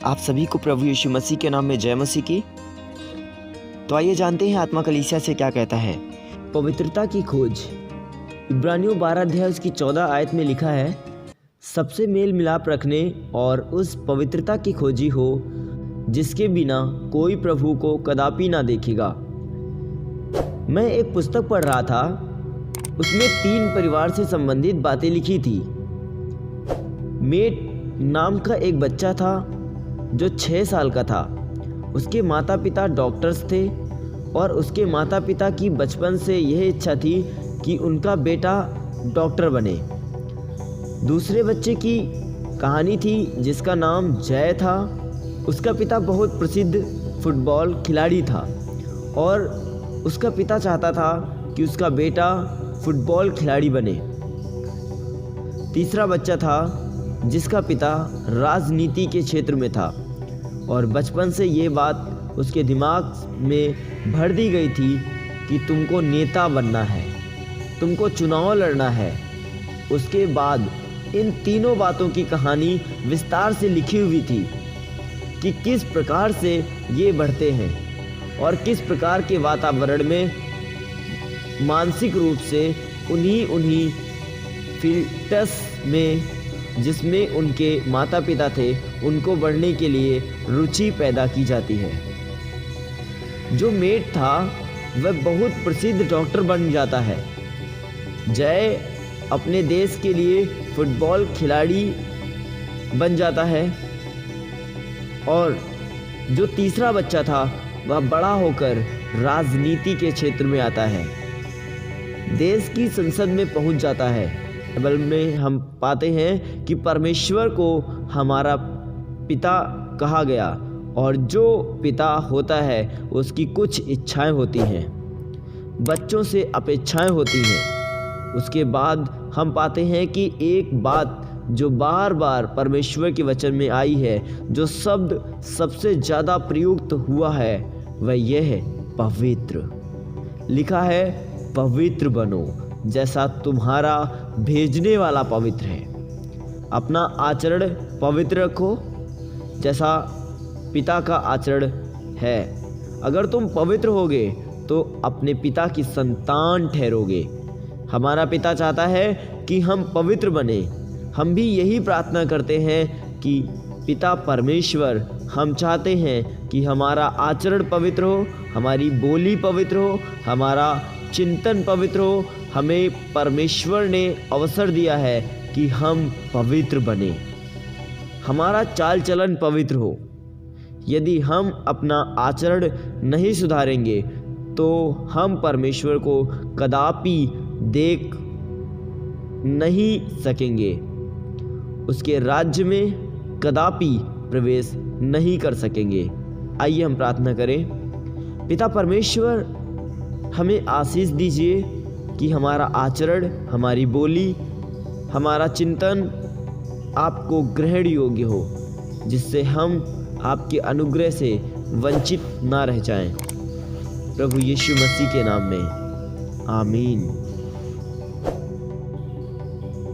आप सभी को प्रभु यीशु मसीह के नाम में जय मसीह की। तो आइए जानते हैं आत्मा कलीसिया से क्या कहता है। पवित्रता की खोज। इब्रानियों 12 अध्याय उसकी 14 आयत में लिखा है, सबसे मेल मिलाप रखने और उस पवित्रता की खोजी हो जिसके बिना कोई प्रभु को कदापि ना देखेगा। मैं एक पुस्तक पढ़ रहा था, उसमें 3 परिवार से संबंधित बातें लिखी थी। मेट नाम का एक बच्चा था जो 6 साल का था। उसके माता पिता डॉक्टर्स थे और उसके माता पिता की बचपन से यह इच्छा थी कि उनका बेटा डॉक्टर बने। दूसरे बच्चे की कहानी थी जिसका नाम जय था। उसका पिता बहुत प्रसिद्ध फुटबॉल खिलाड़ी था और उसका पिता चाहता था कि उसका बेटा फुटबॉल खिलाड़ी बने। तीसरा बच्चा था जिसका पिता राजनीति के क्षेत्र में था और बचपन से ये बात उसके दिमाग में भर दी गई थी कि तुमको नेता बनना है, तुमको चुनाव लड़ना है। उसके बाद इन तीनों बातों की कहानी विस्तार से लिखी हुई थी कि किस प्रकार से ये बढ़ते हैं और किस प्रकार के वातावरण में मानसिक रूप से उन्हीं फिल्टस में जिसमें उनके माता पिता थे उनको बढ़ने के लिए रुचि पैदा की जाती है। जो मेट था वह बहुत प्रसिद्ध डॉक्टर बन जाता है। जय अपने देश के लिए फुटबॉल खिलाड़ी बन जाता है और जो तीसरा बच्चा था वह बड़ा होकर राजनीति के क्षेत्र में आता है, देश की संसद में पहुंच जाता है। बाइबल में हम पाते हैं कि परमेश्वर को हमारा पिता कहा गया और जो पिता होता है उसकी कुछ इच्छाएं होती हैं, बच्चों से अपेक्षाएं होती हैं। उसके बाद हम पाते हैं कि एक बात जो बार बार परमेश्वर के वचन में आई है, जो शब्द सबसे ज़्यादा प्रयुक्त हुआ है, वह यह है पवित्र। लिखा है पवित्र बनो जैसा तुम्हारा भेजने वाला पवित्र है। अपना आचरण पवित्र रखो जैसा पिता का आचरण है। अगर तुम पवित्र होगे तो अपने पिता की संतान ठहरोगे। हमारा पिता चाहता है कि हम पवित्र बने। हम भी यही प्रार्थना करते हैं कि पिता परमेश्वर, हम चाहते हैं कि हमारा आचरण पवित्र हो, हमारी बोली पवित्र हो, हमारा चिंतन पवित्र हो। हमें परमेश्वर ने अवसर दिया है कि हम पवित्र बने, हमारा चाल चलन पवित्र हो। यदि हम अपना आचरण नहीं सुधारेंगे तो हम परमेश्वर को कदापि देख नहीं सकेंगे, उसके राज्य में कदापि प्रवेश नहीं कर सकेंगे। आइए हम प्रार्थना करें। पिता परमेश्वर, हमें आशीष दीजिए कि हमारा आचरण, हमारी बोली, हमारा चिंतन आपको ग्रहण योग्य हो, जिससे हम आपके अनुग्रह से वंचित ना रह जाएं। प्रभु यीशु मसीह के नाम में आमीन।